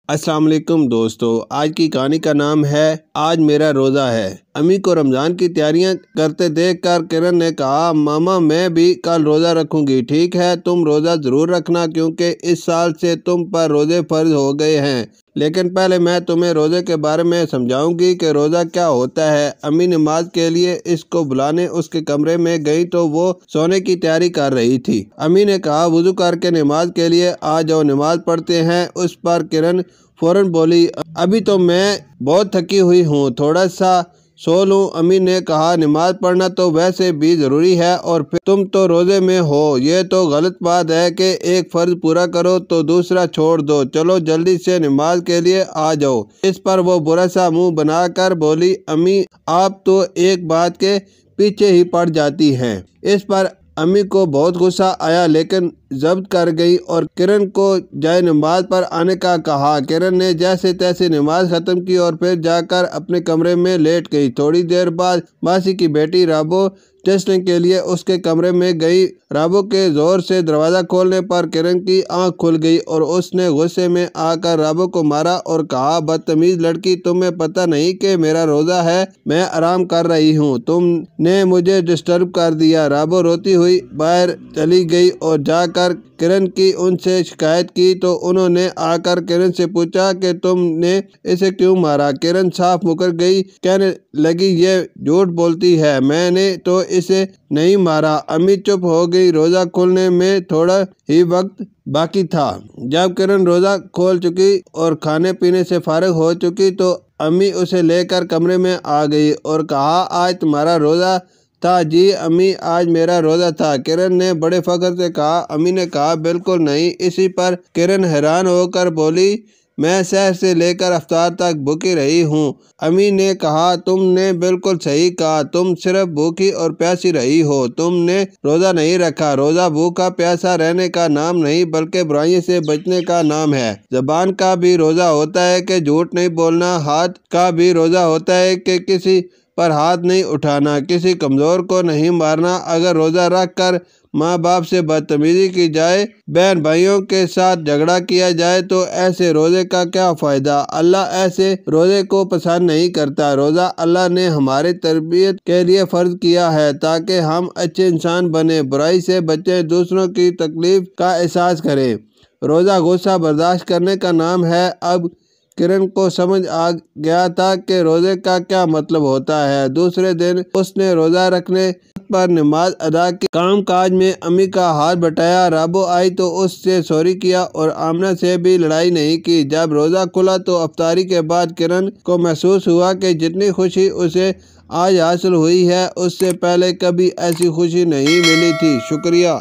السلام علیکم دوستو، آج کی کہانی کا نام ہے آج میرا روزہ ہے۔ امی کو رمضان کی تیاریاں کرتے دیکھ کر کرن نے کہا، ماما میں بھی کل روزہ رکھوں گی۔ ٹھیک ہے، تم روزہ ضرور رکھنا کیونکہ اس سال سے تم پر روزے فرض ہو گئے ہیں، لیکن پہلے میں تمہیں روزے کے بارے میں سمجھاؤں گی کہ روزہ کیا ہوتا ہے۔ امی نماز کے لیے اس کو بلانے اس کے کمرے میں گئی تو وہ سونے کی تیاری کر رہی تھی۔ امی نے کہا، وضو کر کے نماز کے لیے آ جاؤ، نماز پڑھتے ہیں۔ اس پر کرن فوراً بولی، ابھی تو میں بہت تھکی ہوئی ہوں، تھوڑا سا سو لوں۔ امی نے کہا، نماز پڑھنا تو ویسے بھی ضروری ہے اور پھر تم تو روزے میں ہو، یہ تو غلط بات ہے کہ ایک فرض پورا کرو تو دوسرا چھوڑ دو، چلو جلدی سے نماز کے لیے آ جاؤ۔ اس پر وہ برا سا منہ بنا کر بولی، امی آپ تو ایک بات کے پیچھے ہی پڑ جاتی ہیں۔ اس پر امی کو بہت غصہ آیا لیکن ضبط کر گئی اور کرن کو جائے نماز پر آنے کا کہا۔ کرن نے جیسے تیسے نماز ختم کی اور پھر جا کر اپنے کمرے میں لیٹ گئی۔ تھوڑی دیر بعد ماسی کی بیٹی رابو ٹیسٹنگ کے لیے اس کے کمرے میں گئی۔ رابو کے زور سے دروازہ کھولنے پر کرن کی آنکھ کھل گئی اور اس نے غصے میں آ کر رابو کو مارا اور کہا، بدتمیز لڑکی، تمہیں پتہ نہیں کہ میرا روزہ ہے، میں آرام کر رہی ہوں، تم نے مجھے ڈسٹرب کر دیا۔ رابو روتی ہوئی باہر چلی گئی اور جا کر کرن کی ان سے شکایت کی تو انہوں نے آ کر کرن سے پوچھا کہ تم نے اسے کیوں مارا۔ کرن صاف مکر گئی، کہنے لگی، یہ جھوٹ بولتی ہے، میں نے تو اسے نہیں مارا۔ امی چپ ہو گئی۔ روزہ کھولنے میں تھوڑا ہی وقت باقی تھا۔ جب کرن روزہ کھول چکی اور کھانے پینے سے فارغ ہو چکی تو امی اسے لے کر کمرے میں آ گئی اور کہا، آج تمہارا روزہ تھا؟ جی امی، آج میرا روزہ تھا، کرن نے بڑے فخر سے کہا۔ امی نے کہا، بالکل نہیں۔ اسی پر کرن حیران ہو کر بولی، میں سحر سے لے کر افطار تک بھوکی رہی ہوں۔ امی نے کہا، تم نے بالکل صحیح کہا، تم صرف بھوکی اور پیاسی رہی ہو، تم نے روزہ نہیں رکھا۔ روزہ بھوکا پیاسا رہنے کا نام نہیں بلکہ برائیوں سے بچنے کا نام ہے۔ زبان کا بھی روزہ ہوتا ہے کہ جھوٹ نہیں بولنا، ہاتھ کا بھی روزہ ہوتا ہے کہ کسی پر ہاتھ نہیں اٹھانا، کسی کمزور کو نہیں مارنا۔ اگر روزہ رکھ کر ماں باپ سے بدتمیزی کی جائے، بہن بھائیوں کے ساتھ جھگڑا کیا جائے تو ایسے روزے کا کیا فائدہ؟ اللہ ایسے روزے کو پسند نہیں کرتا۔ روزہ اللہ نے ہماری تربیت کے لیے فرض کیا ہے تاکہ ہم اچھے انسان بنیں، برائی سے بچیں، دوسروں کی تکلیف کا احساس کریں۔ روزہ غصہ برداشت کرنے کا نام ہے۔ اب کرن کو سمجھ آ گیا تھا کہ روزے کا کیا مطلب ہوتا ہے۔ دوسرے دن اس نے روزہ رکھنے پر نماز ادا کی، کام کاج میں امی کا ہاتھ بٹایا۔ رابو آئی تو اس سے سوری کیا اور آمنہ سے بھی لڑائی نہیں کی۔ جب روزہ کھلا تو افطاری کے بعد کرن کو محسوس ہوا کہ جتنی خوشی اسے آج حاصل ہوئی ہے اس سے پہلے کبھی ایسی خوشی نہیں ملی تھی۔ شکریہ۔